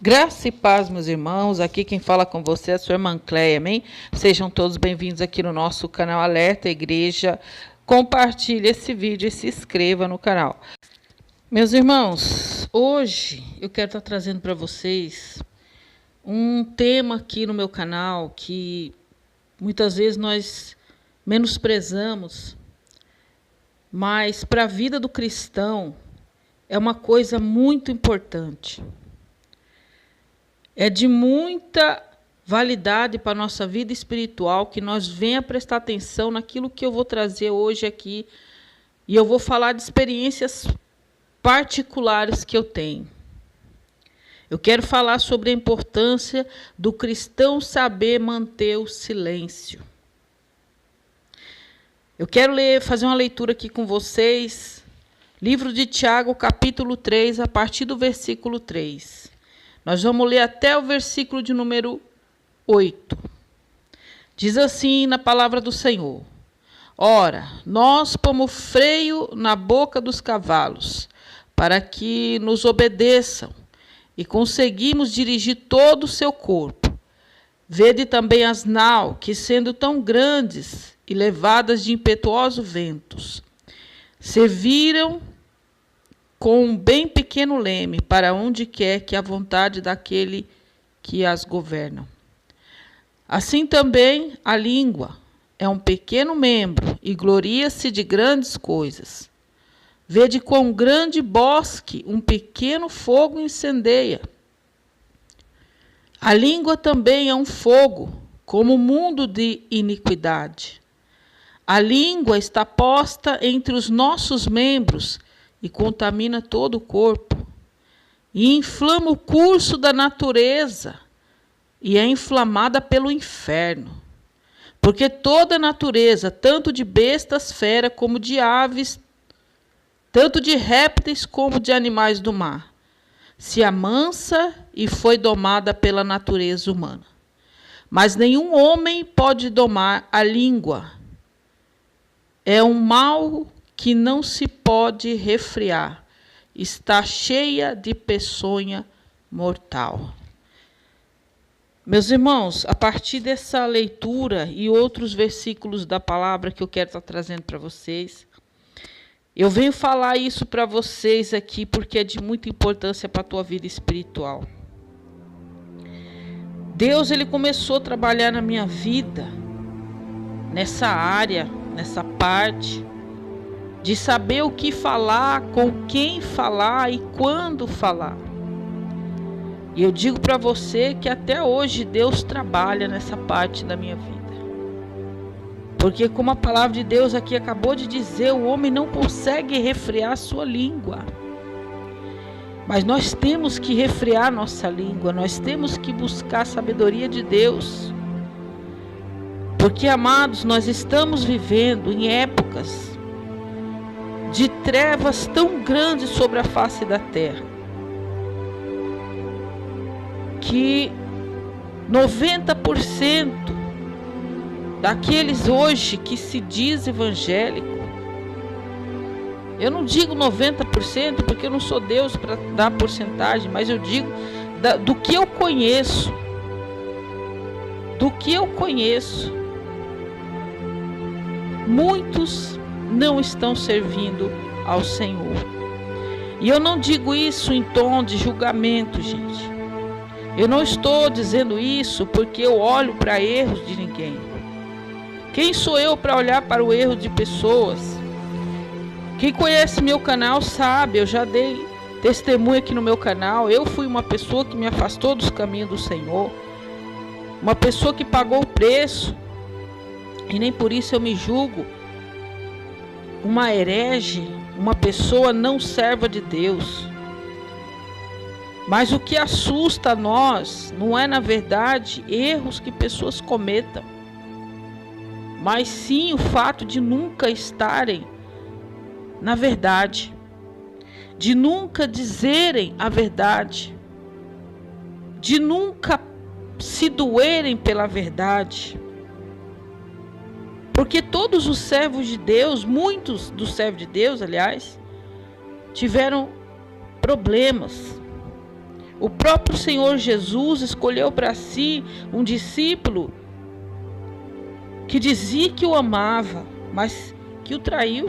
Graça e paz, meus irmãos. Aqui quem fala com você é a sua irmã Cleia, amém? Sejam todos bem-vindos aqui no nosso canal Alerta Igreja. Compartilhe esse vídeo e se inscreva no canal. Meus irmãos, hoje eu quero estar trazendo para vocês um tema aqui no meu canal que muitas vezes nós menosprezamos, mas para a vida do cristão é uma coisa muito importante. É de muita validade para a nossa vida espiritual que nós venha prestar atenção naquilo que eu vou trazer hoje aqui. E eu vou falar de experiências particulares que eu tenho. Eu quero falar sobre a importância do cristão saber manter o silêncio. Eu quero fazer uma leitura aqui com vocês. Livro de Tiago, capítulo 3, a partir do versículo 3. Nós vamos ler até o versículo de número 8. Diz assim na palavra do Senhor: Ora, nós pomos freio na boca dos cavalos, para que nos obedeçam, e conseguimos dirigir todo o seu corpo. Vede também as naus, que sendo tão grandes e levadas de impetuosos ventos, serviram com um bem pequeno leme para onde quer que a vontade daquele que as governa. Assim também a língua é um pequeno membro e gloria-se de grandes coisas. Vede quão grande bosque um pequeno fogo incendeia. A língua também é um fogo, como um mundo de iniquidade. A língua está posta entre os nossos membros e contamina todo o corpo, e inflama o curso da natureza, e é inflamada pelo inferno. Porque toda a natureza, tanto de bestas, fera, como de aves, tanto de répteis como de animais do mar, se amansa e foi domada pela natureza humana. Mas nenhum homem pode domar a língua. É um mal que não se pode refrear, está cheia de peçonha mortal. Meus irmãos, a partir dessa leitura e outros versículos da palavra que eu quero estar trazendo para vocês, eu venho falar isso para vocês aqui porque é de muita importância para a tua vida espiritual. Deus, ele começou a trabalhar na minha vida, nessa área, nessa parte, de saber o que falar, com quem falar e quando falar. E eu digo para você que até hoje Deus trabalha nessa parte da minha vida. Porque como a palavra de Deus aqui acabou de dizer, o homem não consegue refrear a sua língua. Mas nós temos que refrear nossa língua, nós temos que buscar a sabedoria de Deus. Porque, amados, nós estamos vivendo em épocas de trevas tão grandes sobre a face da terra, que 90% daqueles hoje que se diz evangélico, eu não digo 90% porque eu não sou Deus para dar porcentagem, mas eu digo do que eu conheço, muitos não estão servindo ao Senhor. E eu não digo isso em tom de julgamento, gente. Eu não estou dizendo isso porque eu olho para erros de ninguém. Quem sou eu para olhar para o erro de pessoas? Quem conhece meu canal sabe, eu já dei testemunho aqui no meu canal. Eu fui uma pessoa que me afastou dos caminhos do Senhor. Uma pessoa que pagou o preço. E nem por isso eu me julgo uma herege, uma pessoa não serva de Deus. Mas o que assusta a nós não é, na verdade, erros que pessoas cometam, mas sim o fato de nunca estarem na verdade, de nunca dizerem a verdade, de nunca se doerem pela verdade. Porque todos os servos de Deus, muitos dos servos de Deus, aliás, tiveram problemas. O próprio Senhor Jesus escolheu para si um discípulo que dizia que o amava, mas que o traiu.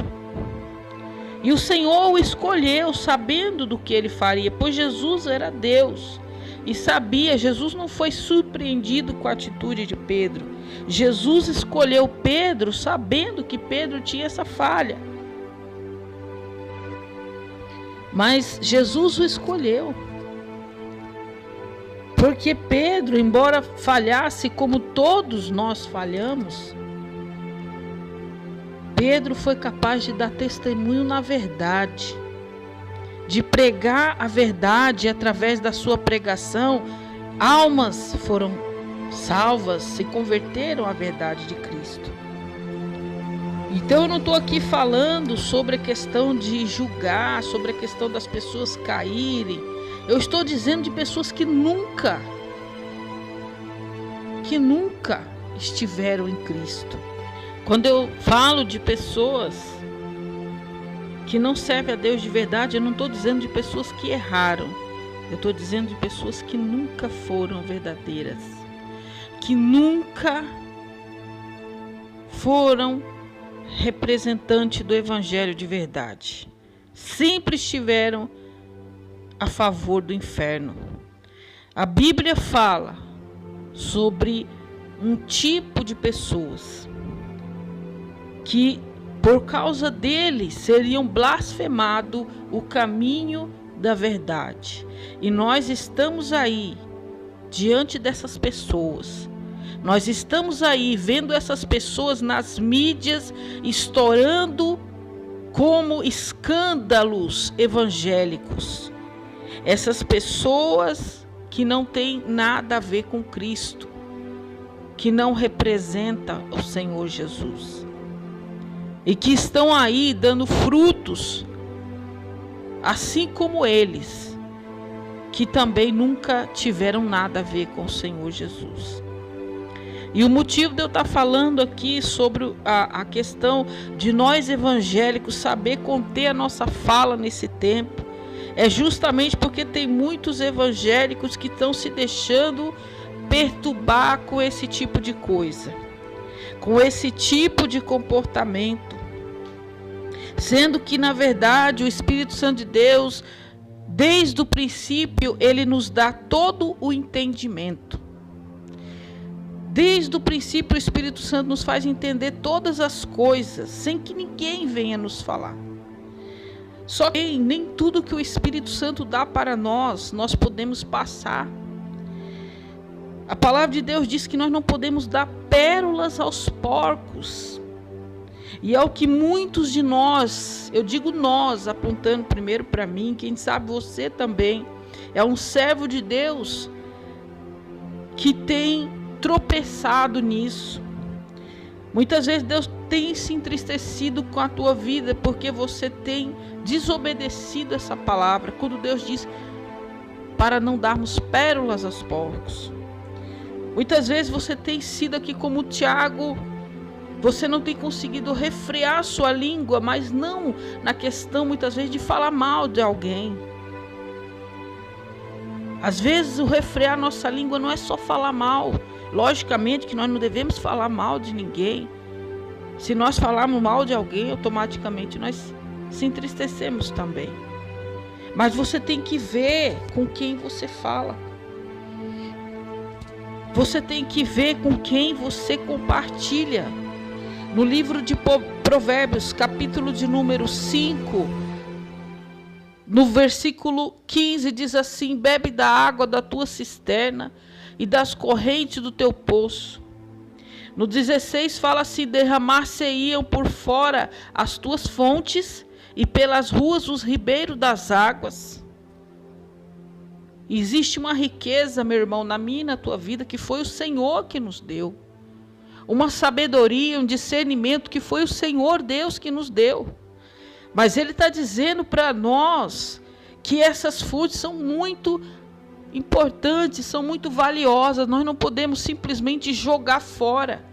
E o Senhor o escolheu sabendo do que ele faria, pois Jesus era Deus e sabia. Jesus não foi surpreendido com a atitude de Pedro. Jesus escolheu Pedro sabendo que Pedro tinha essa falha. Mas Jesus o escolheu. Porque Pedro, embora falhasse como todos nós falhamos, Pedro foi capaz de dar testemunho na verdade, de pregar a verdade. Através da sua pregação, almas foram salvas, se converteram à verdade de Cristo. Então eu não estou aqui falando sobre a questão de julgar, sobre a questão das pessoas caírem. Eu estou dizendo de pessoas que nunca estiveram em Cristo. Quando eu falo de pessoas que não servem a Deus de verdade, eu não estou dizendo de pessoas que erraram. Eu estou dizendo de pessoas que nunca foram verdadeiras, que nunca foram representantes do Evangelho de verdade. Sempre estiveram a favor do inferno. A Bíblia fala sobre um tipo de pessoas que por causa deles seriam blasfemado o caminho da verdade. E nós estamos aí diante dessas pessoas. Nós estamos aí vendo essas pessoas nas mídias estourando como escândalos evangélicos. Essas pessoas que não têm nada a ver com Cristo, que não representam o Senhor Jesus e que estão aí dando frutos, assim como eles, que também nunca tiveram nada a ver com o Senhor Jesus. E o motivo de eu estar falando aqui sobre a questão de nós evangélicos saber conter a nossa fala nesse tempo, é justamente porque tem muitos evangélicos que estão se deixando perturbar com esse tipo de coisa, com esse tipo de comportamento, sendo que na verdade o Espírito Santo de Deus, desde o princípio, ele nos dá todo o entendimento. Desde o princípio o Espírito Santo nos faz entender todas as coisas, sem que ninguém venha nos falar. Só que nem tudo que o Espírito Santo dá para nós podemos passar. A palavra de Deus diz que nós não podemos dar pérolas aos porcos. E é o que muitos de nós, eu digo nós, apontando primeiro para mim, quem sabe você também, é um servo de Deus que tem tropeçado nisso. Muitas vezes Deus tem se entristecido com a tua vida porque você tem desobedecido essa palavra, quando Deus diz para não darmos pérolas aos porcos. Muitas vezes você tem sido aqui como o Tiago, você não tem conseguido refrear sua língua, mas não na questão muitas vezes de falar mal de alguém. Às vezes o refrear nossa língua não é só falar mal. Logicamente que nós não devemos falar mal de ninguém. Se nós falarmos mal de alguém, automaticamente nós se entristecemos também. Mas você tem que ver com quem você fala. Você tem que ver com quem você compartilha. No livro de Provérbios, capítulo de número 5, no versículo 15, diz assim: bebe da água da tua cisterna e das correntes do teu poço. No 16 fala assim: derramar-se-iam por fora as tuas fontes e pelas ruas os ribeiros das águas. Existe uma riqueza, meu irmão, na minha e na tua vida, que foi o Senhor que nos deu. Uma sabedoria, um discernimento que foi o Senhor Deus que nos deu. Mas Ele está dizendo para nós que essas fontes são muito importantes, são muito valiosas. Nós não podemos simplesmente jogar fora.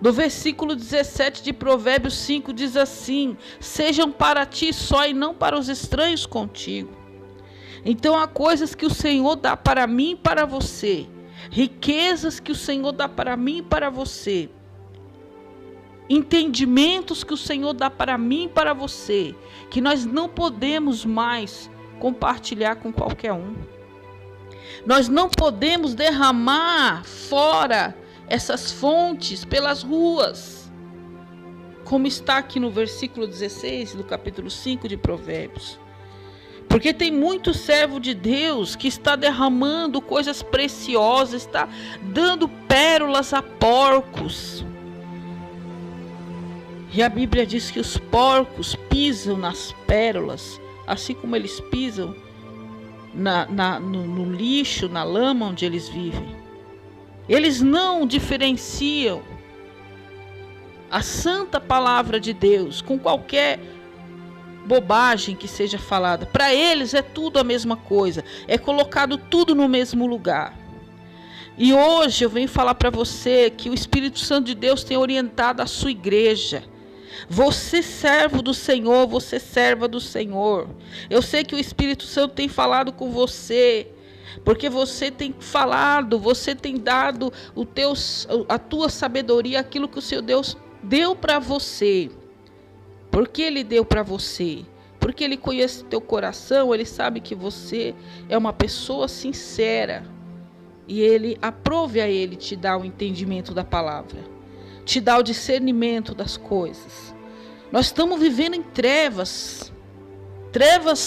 No versículo 17 de Provérbios 5 diz assim: sejam para ti só e não para os estranhos contigo. Então há coisas que o Senhor dá para mim e para você, riquezas que o Senhor dá para mim e para você, entendimentos que o Senhor dá para mim e para você, que nós não podemos mais compartilhar com qualquer um. Nós não podemos derramar fora essas fontes pelas ruas, como está aqui no versículo 16 do capítulo 5 de Provérbios. Porque tem muito servo de Deus que está derramando coisas preciosas, está dando pérolas a porcos. E a Bíblia diz que os porcos pisam nas pérolas, assim como eles pisam no lixo, na lama onde eles vivem. Eles não diferenciam a santa palavra de Deus com qualquer bobagem que seja falada. Para eles é tudo a mesma coisa, é colocado tudo no mesmo lugar. E hoje eu venho falar para você que o Espírito Santo de Deus tem orientado a sua igreja. Você servo do Senhor, você serva do Senhor. Eu sei que o Espírito Santo tem falado com você, porque você tem falado, você tem dado a tua sabedoria, aquilo que o seu Deus deu para você. Por que Ele deu para você? Porque Ele conhece teu coração, Ele sabe que você é uma pessoa sincera. E Ele aprove a Ele te dar o entendimento da palavra, te dar o discernimento das coisas. Nós estamos vivendo em trevas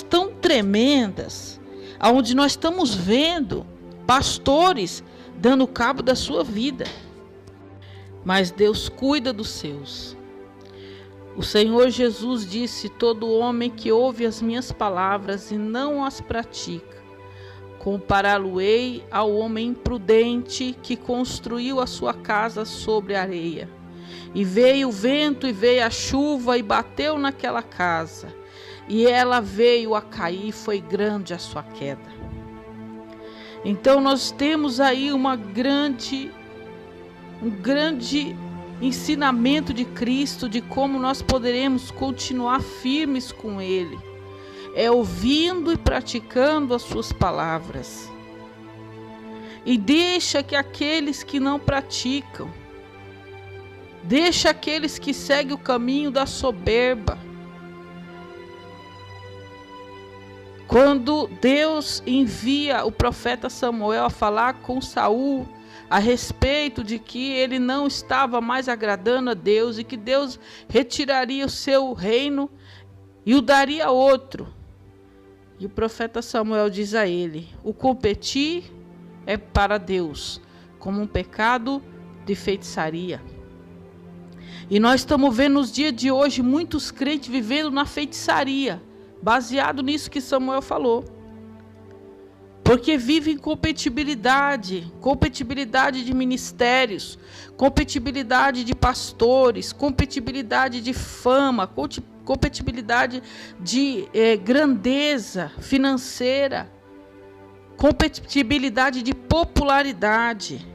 tão tremendas, onde nós estamos vendo pastores dando cabo da sua vida. Mas Deus cuida dos seus. O Senhor Jesus disse: todo homem que ouve as minhas palavras e não as pratica, compará-lo-ei ao homem imprudente que construiu a sua casa sobre a areia. E veio o vento e veio a chuva e bateu naquela casa, e ela veio a cair, foi grande a sua queda. Então nós temos aí um grande ensinamento de Cristo, de como nós poderemos continuar firmes com Ele. É ouvindo e praticando as suas palavras. E deixa que aqueles que não praticam, deixa aqueles que seguem o caminho da soberba. Quando Deus envia o profeta Samuel a falar com Saul a respeito de que ele não estava mais agradando a Deus e que Deus retiraria o seu reino e o daria a outro. E o profeta Samuel diz a ele: o competir é para Deus, como um pecado de feitiçaria. E nós estamos vendo nos dias de hoje muitos crentes vivendo na feitiçaria, baseado nisso que Samuel falou. Porque vivem compatibilidade de ministérios, compatibilidade de pastores, compatibilidade de fama, compatibilidade de grandeza financeira, compatibilidade de popularidade.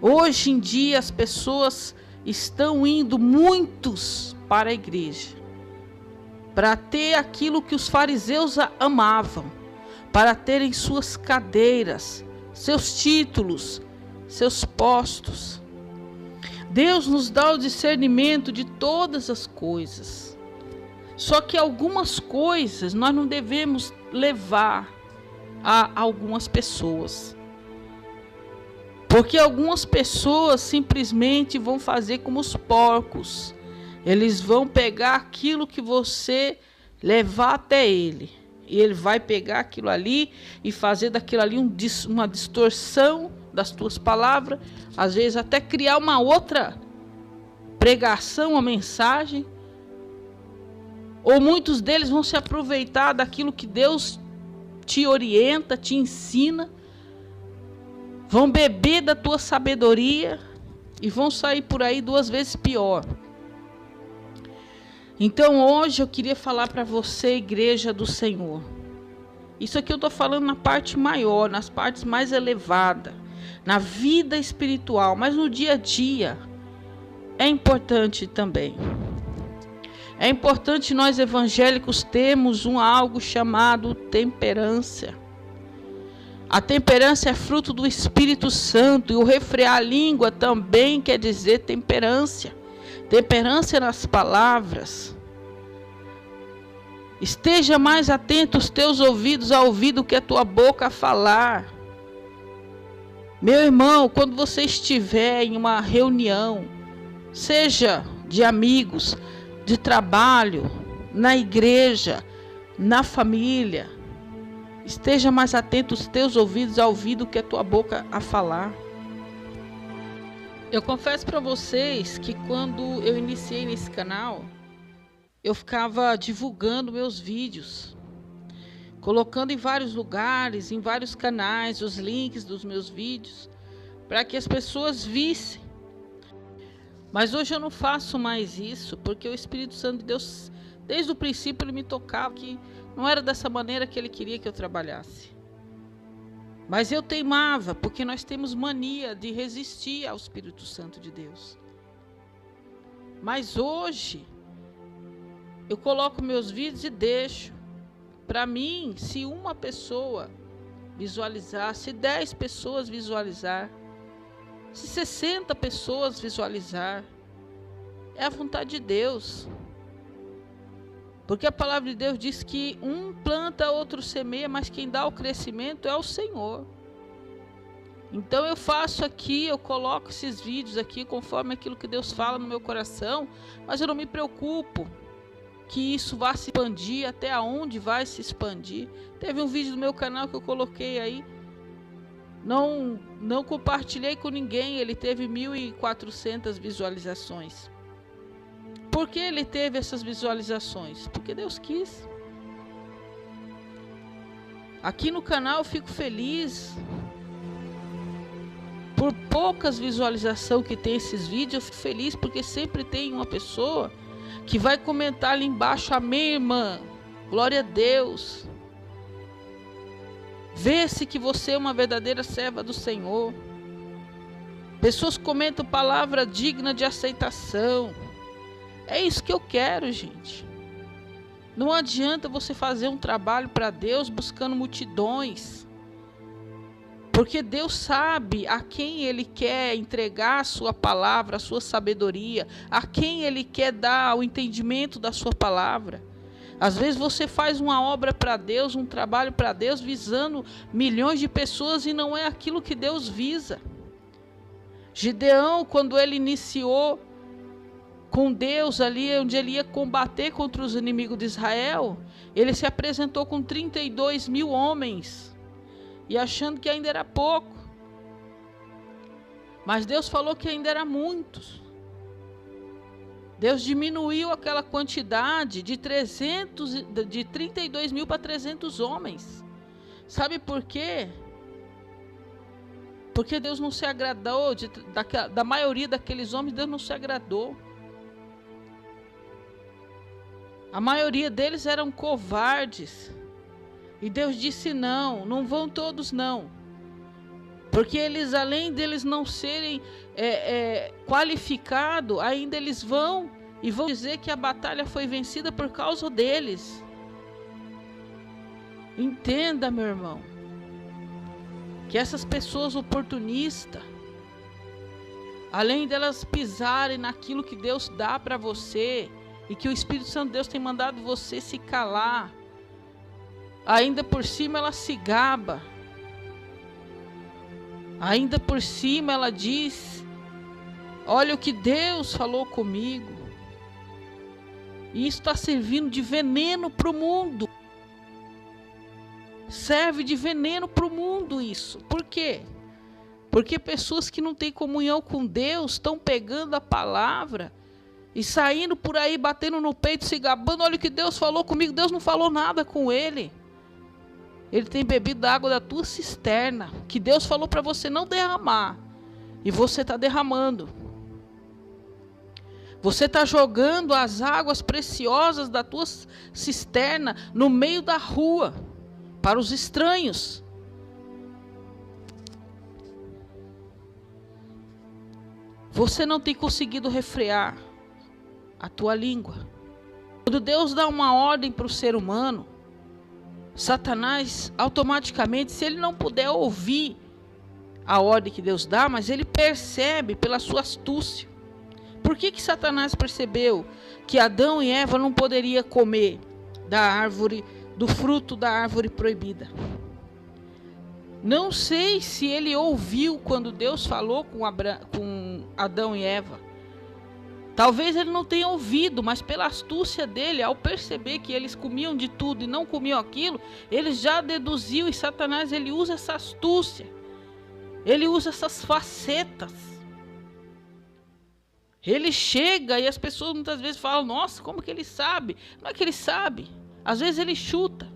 Hoje em dia as pessoas estão indo muitos para a igreja, para ter aquilo que os fariseus amavam, para terem suas cadeiras, seus títulos, seus postos. Deus nos dá o discernimento de todas as coisas. Só que algumas coisas nós não devemos levar a algumas pessoas. Porque algumas pessoas simplesmente vão fazer como os porcos. Eles vão pegar aquilo que você levar até ele. E ele vai pegar aquilo ali e fazer daquilo ali uma distorção das tuas palavras. Às vezes até criar uma outra pregação, uma mensagem. Ou muitos deles vão se aproveitar daquilo que Deus te orienta, te ensina. Vão beber da tua sabedoria e vão sair por aí 2 vezes pior. Então hoje eu queria falar para você, igreja do Senhor. Isso aqui eu estou falando na parte maior, nas partes mais elevadas, na vida espiritual, mas no dia a dia é importante também. É importante nós evangélicos termos algo chamado temperança. A temperança é fruto do Espírito Santo, e o refrear a língua também quer dizer temperança. Temperança nas palavras. Esteja mais atento os teus ouvidos a ouvir do que a tua boca a falar. Meu irmão, quando você estiver em uma reunião, seja de amigos, de trabalho, na igreja, na família, esteja mais atento os teus ouvidos a ouvir do que a tua boca a falar. Eu confesso para vocês que quando eu iniciei nesse canal, eu ficava divulgando meus vídeos, colocando em vários lugares, em vários canais, os links dos meus vídeos, para que as pessoas vissem. Mas hoje eu não faço mais isso, porque o Espírito Santo de Deus, desde o princípio, ele me tocava que não era dessa maneira que ele queria que eu trabalhasse. Mas eu teimava, porque nós temos mania de resistir ao Espírito Santo de Deus. Mas hoje, eu coloco meus vídeos e deixo. Para mim, se uma pessoa visualizar, se 10 pessoas visualizar, se 60 pessoas visualizar, é a vontade de Deus. Porque a palavra de Deus diz que um planta, outro semeia, mas quem dá o crescimento é o Senhor. Então eu faço aqui, eu coloco esses vídeos aqui conforme aquilo que Deus fala no meu coração, mas eu não me preocupo que isso vá se expandir, até onde vai se expandir. Teve um vídeo do meu canal que eu coloquei aí, não compartilhei com ninguém, ele teve 1.400 visualizações. Por que ele teve essas visualizações? Porque Deus quis. Aqui no canal eu fico feliz por poucas visualizações que tem esses vídeos. Eu fico feliz porque sempre tem uma pessoa que vai comentar ali embaixo: amém, irmã, glória a Deus, vê-se que você é uma verdadeira serva do Senhor. Pessoas comentam palavra digna de aceitação. É isso que eu quero, gente. Não adianta você fazer um trabalho para Deus buscando multidões, porque Deus sabe a quem Ele quer entregar a sua palavra, a sua sabedoria, a quem Ele quer dar o entendimento da sua palavra. Às vezes você faz uma obra para Deus, um trabalho para Deus, visando milhões de pessoas, e não é aquilo que Deus visa. Gideão, quando ele iniciou com Deus ali, onde ele ia combater contra os inimigos de Israel, ele se apresentou com 32 mil homens, e achando que ainda era pouco. Mas Deus falou que ainda era muitos. Deus diminuiu aquela quantidade de 32 mil para 300 homens. Sabe por quê? Porque Deus não se agradou da maioria daqueles homens. Deus não se agradou. A maioria deles eram covardes. E Deus disse: não vão todos não. Porque eles, além deles não serem qualificados, ainda eles vão dizer que a batalha foi vencida por causa deles. Entenda, meu irmão, que essas pessoas oportunistas, além delas pisarem naquilo que Deus dá para você, e que o Espírito Santo de Deus tem mandado você se calar, ainda por cima ela se gaba, ainda por cima ela diz: olha o que Deus falou comigo. E isso está servindo de veneno para o mundo. Serve de veneno para o mundo isso. Por quê? Porque pessoas que não têm comunhão com Deus estão pegando a palavra e saindo por aí, batendo no peito, se gabando: olha o que Deus falou comigo. Deus não falou nada com ele. Ele tem bebido da água da tua cisterna, que Deus falou para você não derramar, e você está derramando. Você está jogando as águas preciosas da tua cisterna no meio da rua, para os estranhos. Você não tem conseguido refrear a tua língua. Quando Deus dá uma ordem para o ser humano, Satanás automaticamente, se ele não puder ouvir a ordem que Deus dá, mas ele percebe pela sua astúcia. Por que Satanás percebeu que Adão e Eva não poderiam comer do fruto da árvore proibida? Não sei se ele ouviu quando Deus falou com Adão e Eva. Talvez ele não tenha ouvido, mas pela astúcia dele, ao perceber que eles comiam de tudo e não comiam aquilo, ele já deduziu, e Satanás ele usa essa astúcia, ele usa essas facetas. Ele chega e as pessoas muitas vezes falam, nossa, como que ele sabe? Não é que ele sabe, às vezes ele chuta.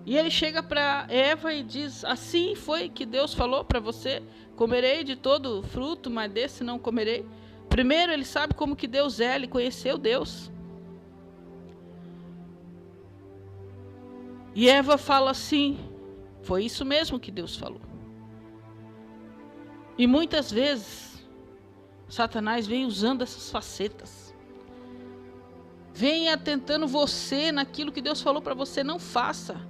E ele chega para Eva e diz, assim foi que Deus falou para você, comerei de todo fruto, mas desse não comerei. Primeiro ele sabe como que Deus é, ele conheceu Deus. E Eva fala assim, foi isso mesmo que Deus falou. E muitas vezes, Satanás vem usando essas facetas. Vem atentando você naquilo que Deus falou para você, não faça.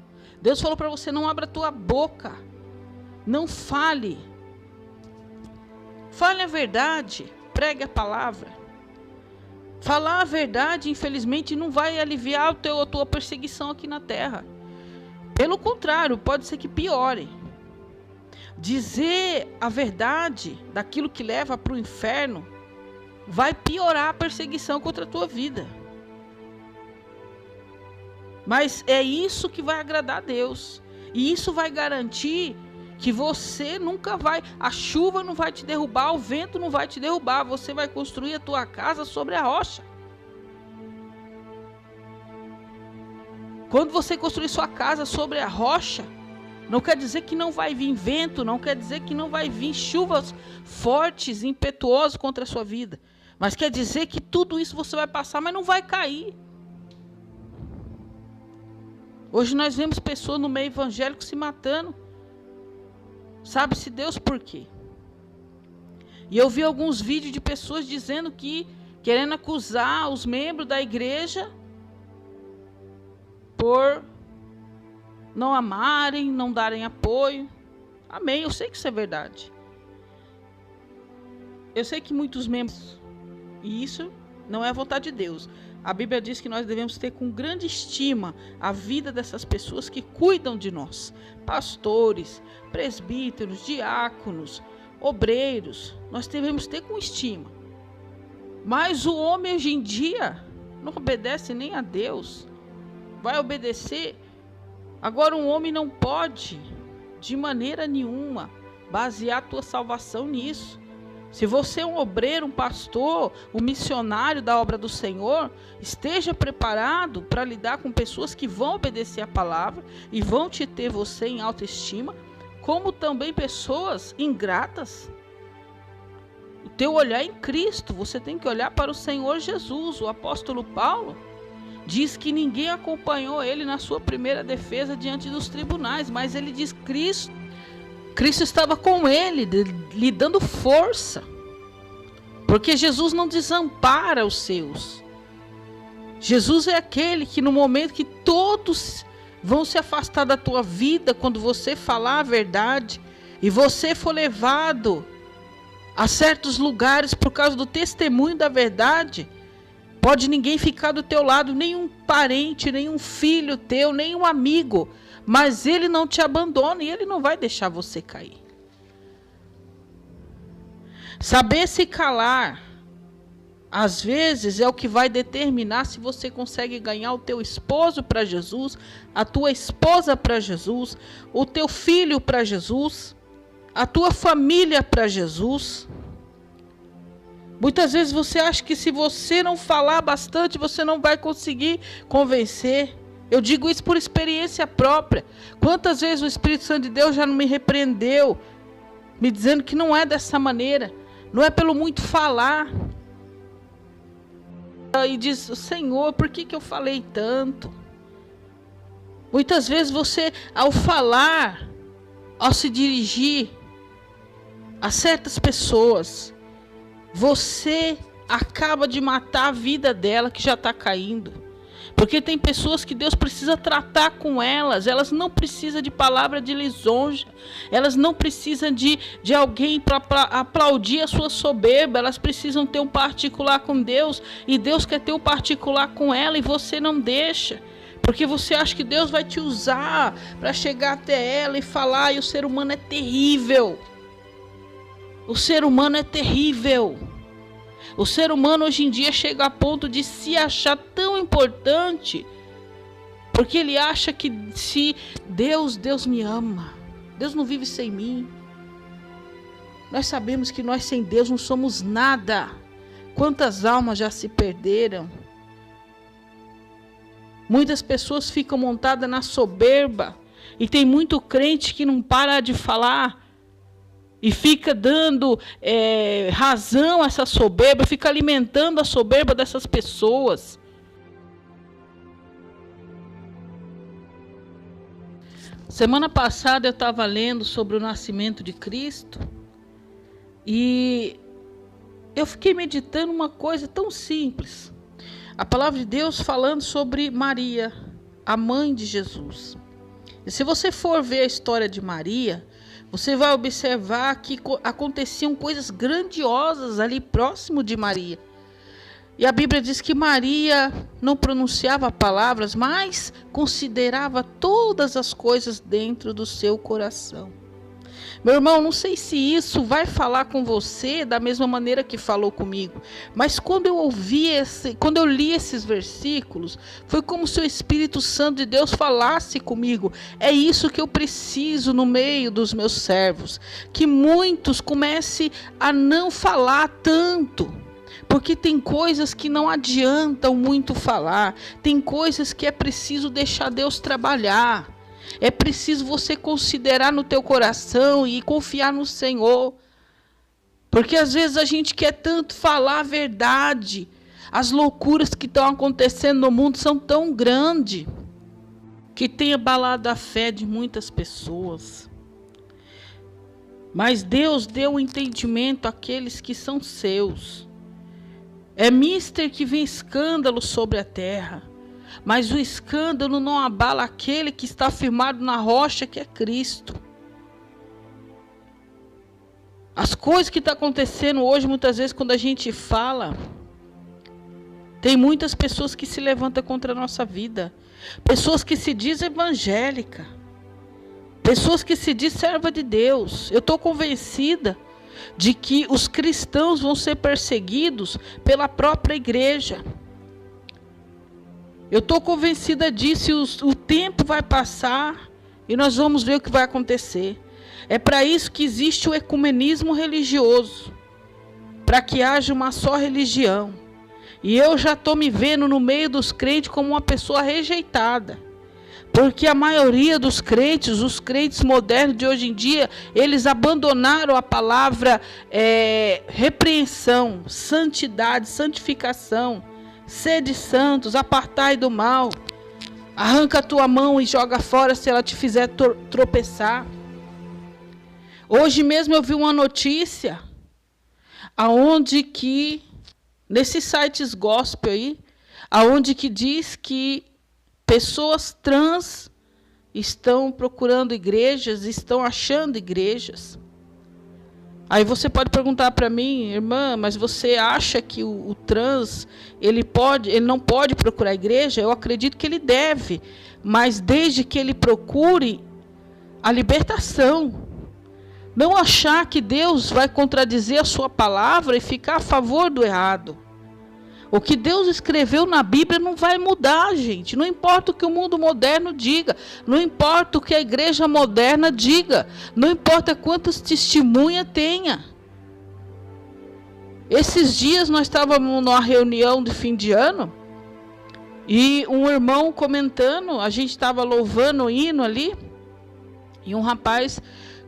Deus falou para você, não abra a tua boca. Não fale. Fale a verdade. Pregue a palavra. Falar a verdade, infelizmente, não vai aliviar a tua perseguição aqui na terra. Pelo contrário, pode ser que piore. Dizer a verdade daquilo que leva para o inferno vai piorar a perseguição contra a tua vida. Mas é isso que vai agradar a Deus. E isso vai garantir que você nunca vai, a chuva não vai te derrubar, o vento não vai te derrubar, você vai construir a tua casa sobre a rocha. Quando você construir sua casa sobre a rocha, não quer dizer que não vai vir vento, não quer dizer que não vai vir chuvas fortes, impetuosas contra a sua vida, mas quer dizer que tudo isso você vai passar, mas não vai cair. Hoje nós vemos pessoas no meio evangélico se matando. Sabe-se Deus por quê? E eu vi alguns vídeos de pessoas dizendo que, querendo acusar os membros da igreja por não amarem, não darem apoio. Amém, eu sei que isso é verdade. Eu sei que muitos membros, e isso não é a vontade de Deus. A Bíblia diz que nós devemos ter com grande estima a vida dessas pessoas que cuidam de nós. Pastores, presbíteros, diáconos, obreiros. Nós devemos ter com estima. Mas o homem hoje em dia não obedece nem a Deus. Vai obedecer. Agora um homem não pode, de maneira nenhuma, basear a tua salvação nisso. Se você é um obreiro, um pastor, um missionário da obra do Senhor, esteja preparado para lidar com pessoas que vão obedecer a palavra e vão te ter você em autoestima, como também pessoas ingratas. O teu olhar em Cristo, você tem que olhar para o Senhor Jesus. O apóstolo Paulo diz que ninguém acompanhou ele na sua primeira defesa diante dos tribunais, mas ele diz Cristo estava com ele, lhe dando força. Porque Jesus não desampara os seus. Jesus é aquele que no momento que todos vão se afastar da tua vida, quando você falar a verdade, e você for levado a certos lugares por causa do testemunho da verdade, pode ninguém ficar do teu lado, nenhum parente, nenhum filho teu, nenhum amigo, mas ele não te abandona e ele não vai deixar você cair. Saber se calar, às vezes, é o que vai determinar se você consegue ganhar o teu esposo para Jesus, a tua esposa para Jesus, o teu filho para Jesus, a tua família para Jesus. Muitas vezes você acha que se você não falar bastante, você não vai conseguir convencer. Eu digo isso por experiência própria. Quantas vezes o Espírito Santo de Deus já não me repreendeu, me dizendo que não é dessa maneira, não é pelo muito falar. E diz, Senhor, por que eu falei tanto? Muitas vezes você, ao falar, ao se dirigir a certas pessoas, você acaba de matar a vida dela, que já está caindo. Porque tem pessoas que Deus precisa tratar com elas não precisam de palavra de lisonja, elas não precisam de alguém para aplaudir a sua soberba, elas precisam ter um particular com Deus, e Deus quer ter um particular com ela, e você não deixa. Porque você acha que Deus vai te usar para chegar até ela e falar, e o ser humano é terrível. O ser humano é terrível. O ser humano hoje em dia chega a ponto de se achar tão importante, porque ele acha que se Deus me ama, Deus não vive sem mim. Nós sabemos que nós sem Deus não somos nada. Quantas almas já se perderam? Muitas pessoas ficam montadas na soberba, e tem muito crente que não para de falar, e fica dando razão a essa soberba, fica alimentando a soberba dessas pessoas. Semana passada eu estava lendo sobre o nascimento de Cristo, e eu fiquei meditando uma coisa tão simples. A palavra de Deus falando sobre Maria, a mãe de Jesus. E se você for ver a história de Maria, você vai observar que aconteciam coisas grandiosas ali próximo de Maria. E a Bíblia diz que Maria não pronunciava palavras, mas considerava todas as coisas dentro do seu coração. Meu irmão, não sei se isso vai falar com você da mesma maneira que falou comigo, mas quando eu li esses versículos, foi como se o Espírito Santo de Deus falasse comigo. É isso que eu preciso no meio dos meus servos, que muitos comecem a não falar tanto, porque tem coisas que não adiantam muito falar, tem coisas que é preciso deixar Deus trabalhar. É preciso você considerar no teu coração e confiar no Senhor. Porque às vezes a gente quer tanto falar a verdade. As loucuras que estão acontecendo no mundo são tão grandes que tem abalado a fé de muitas pessoas. Mas Deus deu o entendimento àqueles que são seus. É mister que vem escândalo sobre a terra. Mas o escândalo não abala aquele que está firmado na rocha, que é Cristo. As coisas que estão acontecendo hoje, muitas vezes, quando a gente fala, tem muitas pessoas que se levantam contra a nossa vida. Pessoas que se dizem evangélica. Pessoas que se dizem serva de Deus. Eu estou convencida de que os cristãos vão ser perseguidos pela própria igreja. Eu estou convencida disso, e o tempo vai passar e nós vamos ver o que vai acontecer. É para isso que existe o ecumenismo religioso, para que haja uma só religião. E eu já estou me vendo no meio dos crentes como uma pessoa rejeitada, porque a maioria dos crentes, os crentes modernos de hoje em dia, eles abandonaram a palavra repreensão, santidade, santificação. Sede santos, apartai do mal. Arranca a tua mão e joga fora se ela te fizer tropeçar. Hoje mesmo eu vi uma notícia aonde que nesses sites gospel aí, aonde que diz que pessoas trans estão procurando igrejas, estão achando igrejas. Aí você pode perguntar para mim, irmã, mas você acha que o trans, ele não pode procurar igreja? Eu acredito que ele deve, mas desde que ele procure a libertação. Não achar que Deus vai contradizer a sua palavra e ficar a favor do errado. O que Deus escreveu na Bíblia não vai mudar, gente. Não importa o que o mundo moderno diga. Não importa o que a igreja moderna diga. Não importa quantas testemunhas tenha. Esses dias nós estávamos numa reunião de fim de ano. E um irmão comentando, a gente estava louvando o hino ali. E um rapaz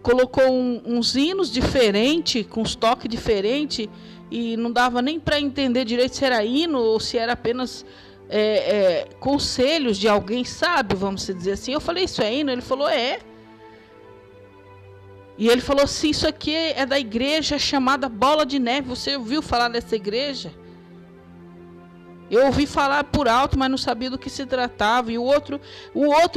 colocou uns hinos diferentes, com uns toques diferentes. E não dava nem para entender direito se era hino ou se era apenas conselhos de alguém sábio, vamos dizer assim. Eu falei, isso é hino? Ele falou, é. E ele falou assim, isso aqui é da igreja chamada Bola de Neve. Você ouviu falar dessa igreja? Eu ouvi falar por alto, mas não sabia do que se tratava. E o outro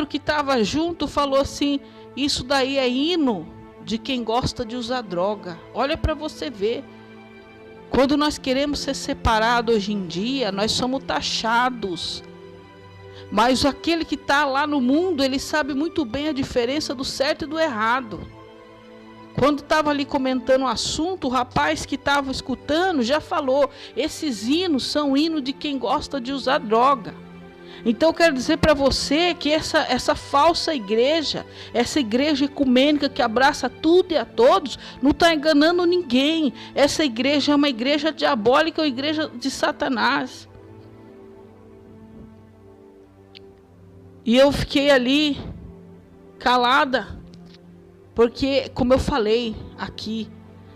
que estava junto falou assim: isso daí é hino de quem gosta de usar droga. Olha para você ver. Quando nós queremos ser separados hoje em dia, nós somos taxados. Mas aquele que está lá no mundo, ele sabe muito bem a diferença do certo e do errado. Quando estava ali comentando o assunto, o rapaz que estava escutando já falou: esses hinos são hinos de quem gosta de usar droga. Então eu quero dizer para você que essa falsa igreja, essa igreja ecumênica que abraça tudo e a todos, não está enganando ninguém. Essa igreja é uma igreja diabólica, uma igreja de Satanás. E eu fiquei ali calada, porque, como eu falei aqui,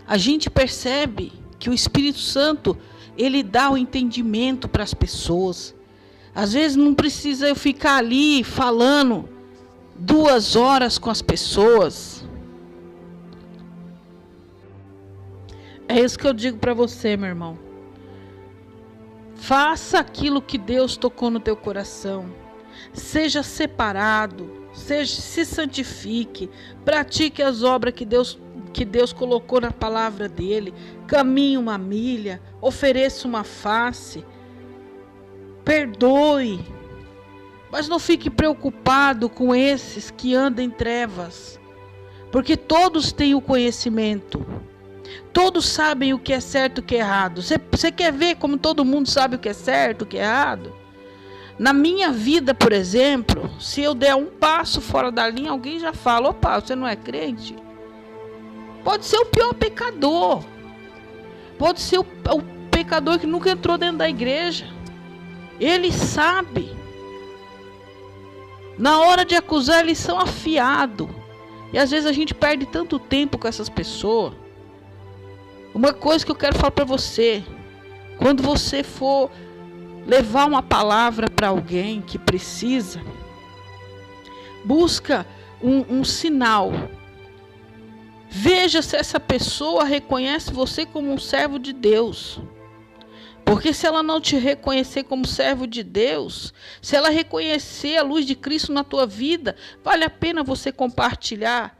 a gente percebe que o Espírito Santo, ele dá o entendimento para as pessoas. Às vezes não precisa eu ficar ali falando 2 horas com as pessoas. É isso que eu digo para você, meu irmão. Faça aquilo que Deus tocou no teu coração. Seja separado, se santifique, pratique as obras que Deus colocou na palavra dele, caminhe 1 milha, ofereça uma face, perdoe, mas não fique preocupado com esses que andam em trevas, porque todos têm o conhecimento, todos sabem o que é certo e o que é errado. Você quer ver como todo mundo sabe o que é certo e o que é errado? Na minha vida, por exemplo, se eu der um passo fora da linha, alguém já fala: opa, você não é crente? Pode ser o pior pecador. Pode ser o pecador que nunca entrou dentro da igreja. Ele sabe. Na hora de acusar, eles são afiados. E às vezes a gente perde tanto tempo com essas pessoas. Uma coisa que eu quero falar para você: quando você for levar uma palavra para alguém que precisa, busca um sinal. Veja se essa pessoa reconhece você como um servo de Deus. Porque se ela não te reconhecer como servo de Deus, se ela reconhecer a luz de Cristo na tua vida, vale a pena você compartilhar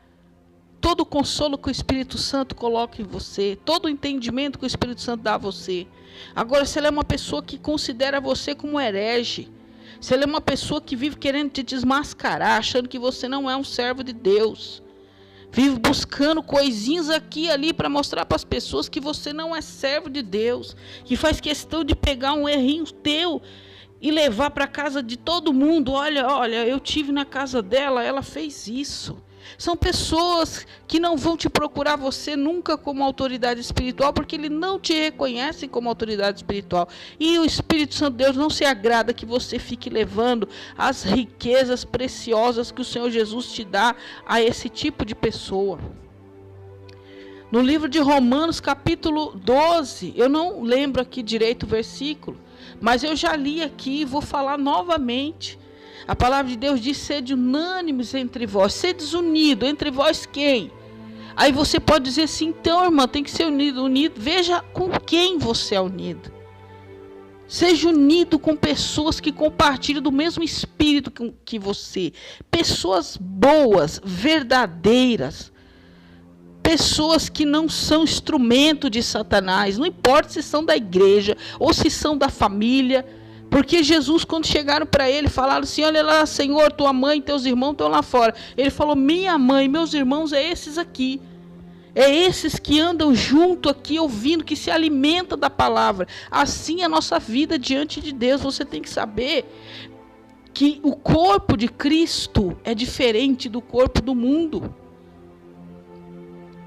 todo o consolo que o Espírito Santo coloca em você, todo o entendimento que o Espírito Santo dá a você. Agora, se ela é uma pessoa que considera você como herege, se ela é uma pessoa que vive querendo te desmascarar, achando que você não é um servo de Deus, vive buscando coisinhas aqui e ali para mostrar para as pessoas que você não é servo de Deus, que faz questão de pegar um errinho teu e levar para casa de todo mundo: olha, eu tive na casa dela, ela fez isso. São pessoas que não vão te procurar você nunca como autoridade espiritual, porque ele não te reconhece como autoridade espiritual. E o Espírito Santo de Deus não se agrada que você fique levando as riquezas preciosas que o Senhor Jesus te dá a esse tipo de pessoa. No livro de Romanos, capítulo 12, eu não lembro aqui direito o versículo, mas eu já li aqui e vou falar novamente. A palavra de Deus diz: sede unânimes entre vós. Sedes unidos. Entre vós quem? Aí você pode dizer assim: então, irmã, tem que ser unido. Veja com quem você é unido. Seja unido com pessoas que compartilham do mesmo espírito que você. Pessoas boas, verdadeiras. Pessoas que não são instrumento de Satanás. Não importa se são da igreja ou se são da família. Porque Jesus, quando chegaram para ele, falaram assim: olha lá, Senhor, tua mãe e teus irmãos estão lá fora. Ele falou: minha mãe e meus irmãos é esses aqui. É esses que andam junto aqui, ouvindo, que se alimentam da palavra. Assim é a nossa vida diante de Deus. Você tem que saber que o corpo de Cristo é diferente do corpo do mundo.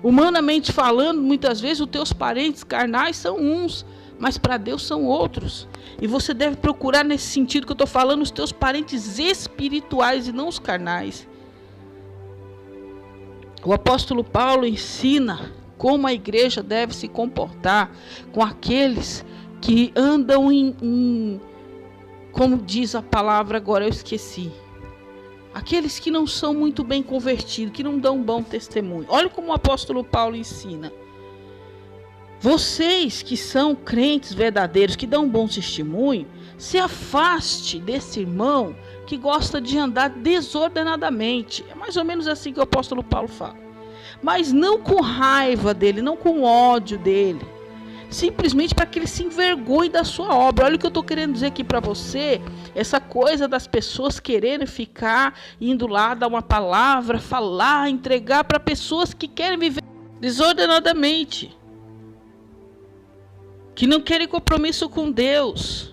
Humanamente falando, muitas vezes os teus parentes carnais são uns, mas para Deus são outros. E você deve procurar, nesse sentido que eu estou falando, os teus parentes espirituais e não os carnais. O apóstolo Paulo ensina como a igreja deve se comportar com aqueles que andam como diz a palavra, agora eu esqueci. Aqueles que não são muito bem convertidos, que não dão um bom testemunho. Olha como o apóstolo Paulo ensina. Vocês que são crentes verdadeiros, que dão um bom testemunho, se afaste desse irmão que gosta de andar desordenadamente. É mais ou menos assim que o apóstolo Paulo fala. Mas não com raiva dele, não com ódio dele. Simplesmente para que ele se envergonhe da sua obra. Olha o que eu estou querendo dizer aqui para você. Essa coisa das pessoas quererem ficar indo lá, dar uma palavra, falar, entregar para pessoas que querem viver desordenadamente, que não querem compromisso com Deus.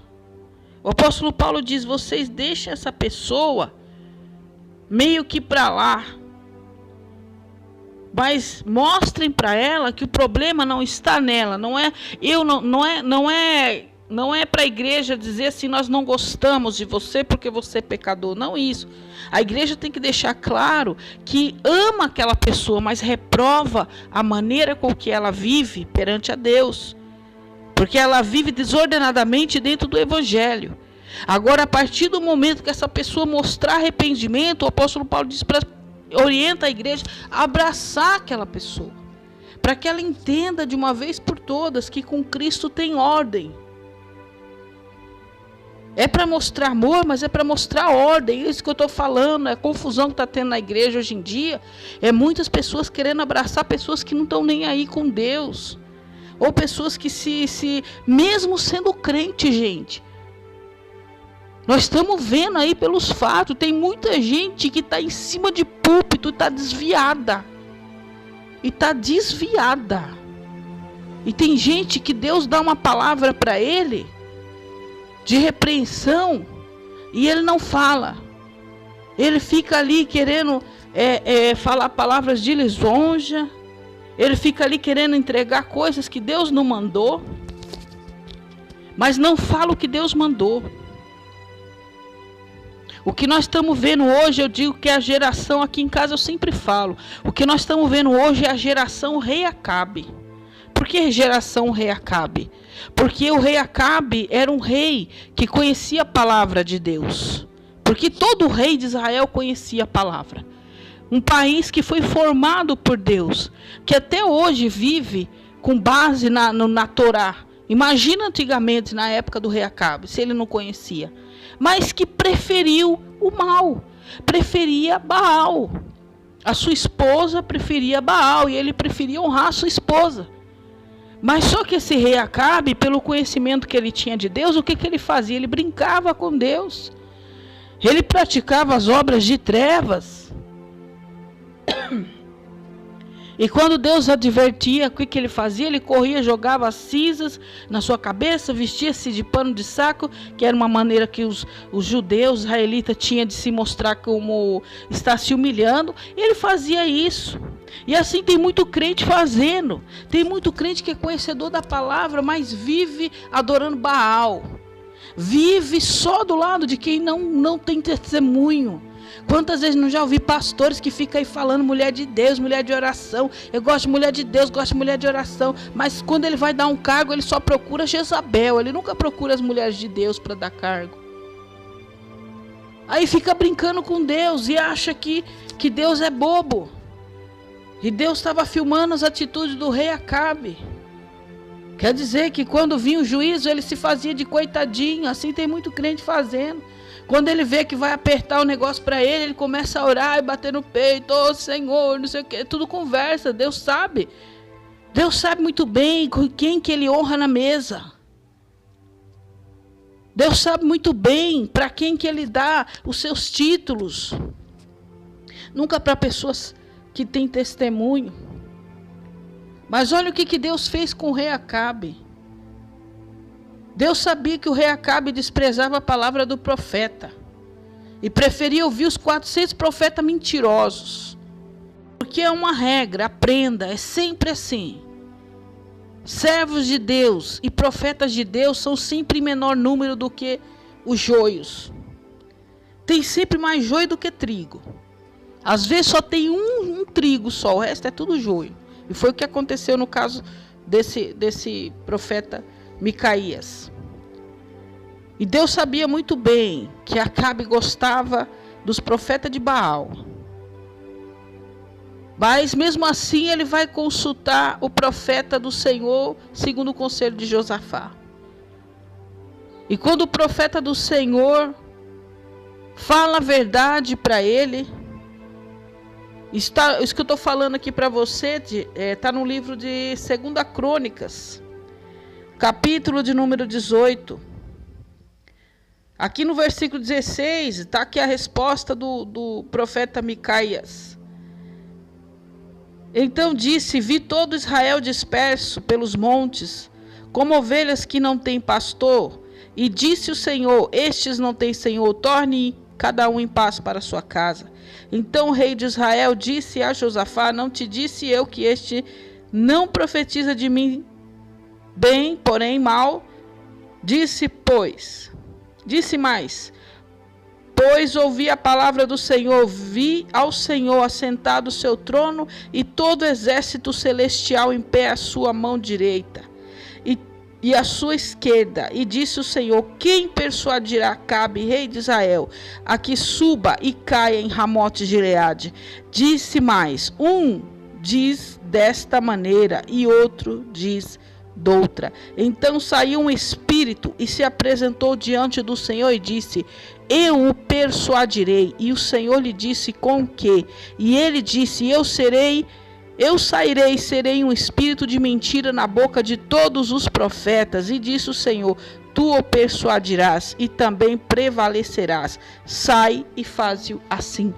O apóstolo Paulo diz: vocês deixem essa pessoa meio que para lá, mas mostrem para ela que o problema não está nela. Não é para a igreja dizer assim: nós não gostamos de você porque você é pecador. Não isso. A igreja tem que deixar claro que ama aquela pessoa, mas reprova a maneira com que ela vive perante a Deus, porque ela vive desordenadamente dentro do evangelho. Agora, a partir do momento que essa pessoa mostrar arrependimento, o apóstolo Paulo diz orienta a igreja a abraçar aquela pessoa, para que ela entenda de uma vez por todas que com Cristo tem ordem. É para mostrar amor, mas é para mostrar ordem. É isso que eu estou falando. É a confusão que está tendo na igreja hoje em dia. É muitas pessoas querendo abraçar pessoas que não estão nem aí com Deus. Ou pessoas que mesmo sendo crente, gente, nós estamos vendo aí pelos fatos, tem muita gente que está em cima de púlpito e está desviada. E tem gente que Deus dá uma palavra para ele de repreensão e ele não fala. Ele fica ali querendo falar palavras de lisonja. Ele fica ali querendo entregar coisas que Deus não mandou, mas não fala o que Deus mandou. O que nós estamos vendo hoje, eu digo que é a geração, aqui em casa eu sempre falo, o que nós estamos vendo hoje é a geração rei Acabe. Por que geração rei Acabe? Porque o rei Acabe era um rei que conhecia a palavra de Deus. Porque todo rei de Israel conhecia a palavra. Um país que foi formado por Deus, que até hoje vive com base na Torá. Imagina antigamente, na época do rei Acabe, se ele não conhecia. Mas que preferiu o mal, preferia Baal. A sua esposa preferia Baal e ele preferia honrar a sua esposa. Mas só que esse rei Acabe, pelo conhecimento que ele tinha de Deus, o que ele fazia? Ele brincava com Deus. Ele praticava as obras de trevas. E quando Deus advertia, o que ele fazia? Ele corria, jogava cinzas na sua cabeça, vestia-se de pano de saco, que era uma maneira que os judeus, israelitas, tinham de se mostrar como está se humilhando. E ele fazia isso. E assim tem muito crente fazendo. Tem muito crente que é conhecedor da palavra, mas vive adorando Baal. Vive só do lado de quem não tem testemunho. Quantas vezes não já ouvi pastores que ficam aí falando mulher de Deus, mulher de oração. Eu gosto de mulher de Deus, gosto de mulher de oração. Mas quando ele vai dar um cargo, ele só procura Jezabel. Ele nunca procura as mulheres de Deus para dar cargo. Aí fica brincando com Deus e acha que Deus é bobo. E Deus estava filmando as atitudes do rei Acabe. Quer dizer que quando vinha o juízo, ele se fazia de coitadinho. Assim tem muito crente fazendo. Quando ele vê que vai apertar o negócio para ele, ele começa a orar e bater no peito. Oh, Senhor, não sei o que. Tudo conversa, Deus sabe. Deus sabe muito bem com quem que ele honra na mesa. Deus sabe muito bem para quem que ele dá os seus títulos. Nunca para pessoas que têm testemunho. Mas olha o que Deus fez com o rei Acabe. Deus sabia que o rei Acabe desprezava a palavra do profeta e preferia ouvir os 400 profetas mentirosos. Porque é uma regra, aprenda, é sempre assim. Servos de Deus e profetas de Deus são sempre em menor número do que os joios. Tem sempre mais joio do que trigo. Às vezes só tem um trigo só, o resto é tudo joio. E foi o que aconteceu no caso desse profeta Micaías. E Deus sabia muito bem que Acabe gostava dos profetas de Baal. Mas mesmo assim ele vai consultar o profeta do Senhor, segundo o conselho de Josafá. E quando o profeta do Senhor fala a verdade para ele, isso que eu estou falando aqui para você está no livro de 2 Crônicas, capítulo de número 18. Aqui no versículo 16, está aqui a resposta do profeta Micaias. Então disse: vi todo Israel disperso pelos montes, como ovelhas que não têm pastor. E disse o Senhor: estes não têm senhor, torne cada um em paz para sua casa. Então o rei de Israel disse a Josafá: não te disse eu que este não profetiza de mim bem, porém mal? Disse mais: pois ouvi a palavra do Senhor, vi ao Senhor assentado no seu trono e todo o exército celestial em pé à sua mão direita e à sua esquerda. E disse o Senhor: quem persuadirá Acabe, rei de Israel, a que suba e caia em Ramote Gileade? Disse mais: um diz desta maneira e outro diz doutra. Então saiu um espírito e se apresentou diante do Senhor e disse: eu o persuadirei. E o Senhor lhe disse: com que? E ele disse: eu sairei e serei um espírito de mentira na boca de todos os profetas. E disse o Senhor: tu o persuadirás e também prevalecerás. Sai e faze-o assim.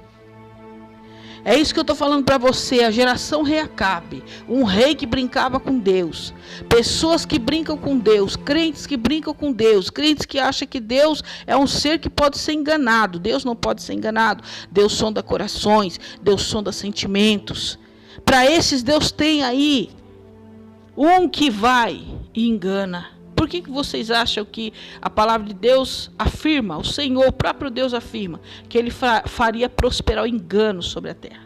É isso que eu estou falando para você, a geração rei Acabe, um rei que brincava com Deus, pessoas que brincam com Deus, crentes que brincam com Deus, crentes que acham que Deus é um ser que pode ser enganado. Deus não pode ser enganado. Deus sonda corações, Deus sonda sentimentos. Para esses Deus tem aí um que vai e engana. Por que vocês acham que a palavra de Deus afirma, o Senhor, o próprio Deus afirma, que ele faria prosperar o engano sobre a terra?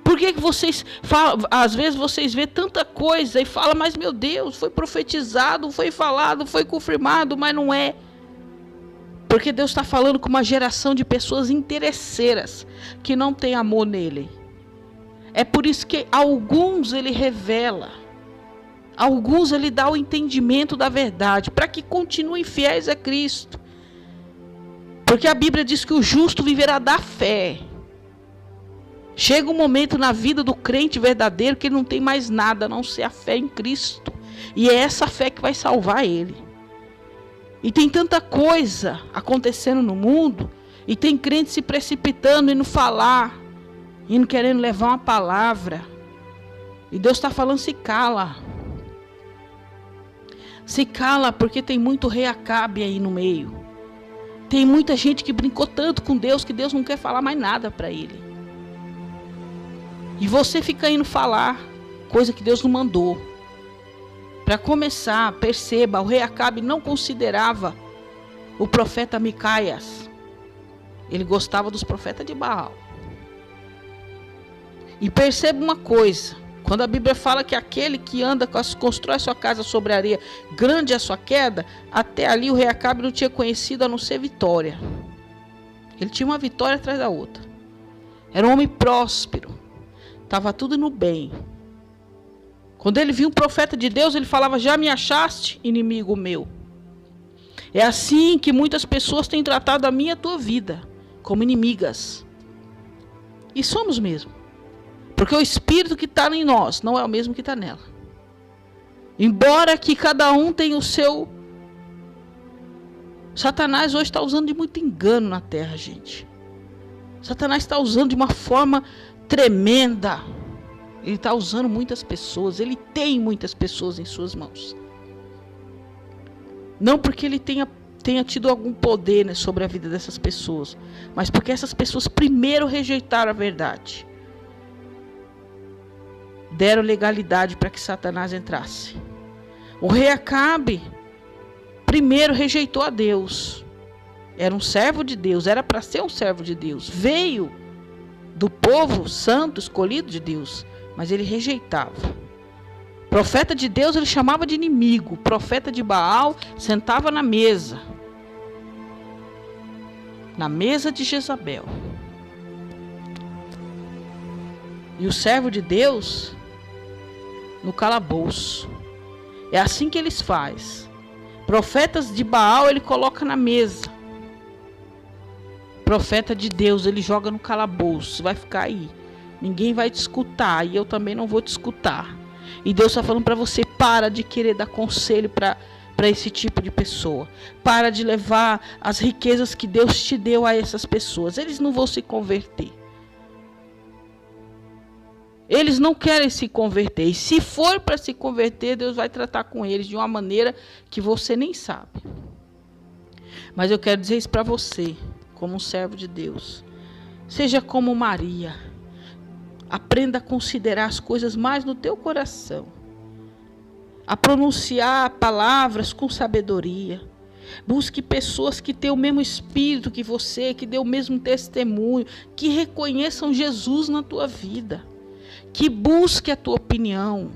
Por que vocês falam, às vezes vocês vê tanta coisa e falam: mas meu Deus, foi profetizado, foi falado, foi confirmado, mas não é? Porque Deus está falando com uma geração de pessoas interesseiras, que não tem amor nele. É por isso que alguns ele revela, alguns ele dá o entendimento da verdade, para que continuem fiéis a Cristo. Porque a Bíblia diz que o justo viverá da fé. Chega um momento na vida do crente verdadeiro que ele não tem mais nada a não ser a fé em Cristo. E é essa fé que vai salvar ele. E tem tanta coisa acontecendo no mundo, e tem crente se precipitando e não falar, e não querendo levar uma palavra. E Deus está falando: se cala. Se cala, porque tem muito rei Acabe aí no meio. Tem muita gente que brincou tanto com Deus que Deus não quer falar mais nada para ele. E você fica indo falar coisa que Deus não mandou. Para começar, perceba, o rei Acabe não considerava o profeta Micaias. Ele gostava dos profetas de Baal. E perceba uma coisa: quando a Bíblia fala que aquele que constrói sua casa sobre areia, grande é a sua queda, até ali o rei Acabe não tinha conhecido a não ser vitória. Ele tinha uma vitória atrás da outra. Era um homem próspero. Estava tudo no bem. Quando ele viu um profeta de Deus, ele falava: já me achaste, inimigo meu? É assim que muitas pessoas têm tratado a minha e a tua vida, como inimigas. E somos mesmo. Porque o espírito que está em nós não é o mesmo que está nela. Embora que cada um tenha o seu... Satanás hoje está usando de muito engano na terra, gente. Satanás está usando de uma forma tremenda. Ele está usando muitas pessoas. Ele tem muitas pessoas em suas mãos. Não porque ele tenha tido algum poder, né, sobre a vida dessas pessoas, mas porque essas pessoas primeiro rejeitaram a verdade. Deram legalidade para que Satanás entrasse. O rei Acabe primeiro rejeitou a Deus. Era um servo de Deus, era para ser um servo de Deus. Veio do povo santo, escolhido de Deus, mas ele rejeitava. Profeta de Deus ele chamava de inimigo. Profeta de Baal sentava na mesa de Jezabel. E o servo de Deus no calabouço. É assim que eles fazem. Profetas de Baal ele coloca na mesa. Profeta de Deus ele joga no calabouço. Vai ficar aí. Ninguém vai te escutar. E eu também não vou te escutar. E Deus está falando para você, para de querer dar conselho para esse tipo de pessoa. Para de levar as riquezas que Deus te deu a essas pessoas. Eles não vão se converter. Eles não querem se converter. E se for para se converter, Deus vai tratar com eles de uma maneira que você nem sabe. Mas eu quero dizer isso para você, como um servo de Deus. Seja como Maria. Aprenda a considerar as coisas mais no teu coração. A pronunciar palavras com sabedoria. Busque pessoas que têm o mesmo espírito que você, que dê o mesmo testemunho, que reconheçam Jesus na tua vida. Que busque a tua opinião.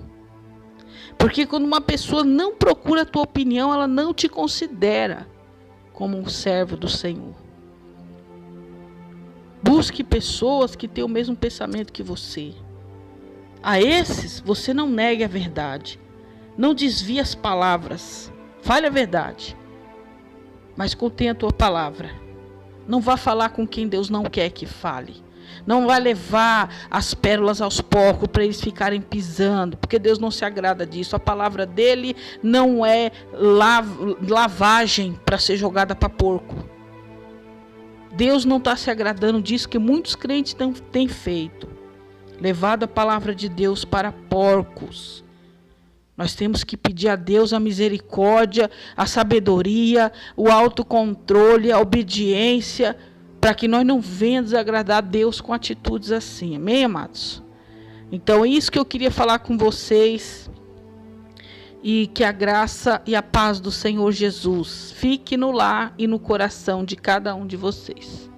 Porque quando uma pessoa não procura a tua opinião, ela não te considera como um servo do Senhor. Busque pessoas que têm o mesmo pensamento que você. A esses, você não negue a verdade. Não desvie as palavras. Fale a verdade. Mas contenha a tua palavra. Não vá falar com quem Deus não quer que fale. Não vai levar as pérolas aos porcos para eles ficarem pisando, porque Deus não se agrada disso. A palavra dele não é lavagem para ser jogada para porco. Deus não está se agradando disso que muitos crentes têm feito. Levado a palavra de Deus para porcos. Nós temos que pedir a Deus a misericórdia, a sabedoria, o autocontrole, a obediência, para que nós não venhamos desagradar a Deus com atitudes assim. Amém, amados? Então, é isso que eu queria falar com vocês. E que a graça e a paz do Senhor Jesus fique no lar e no coração de cada um de vocês.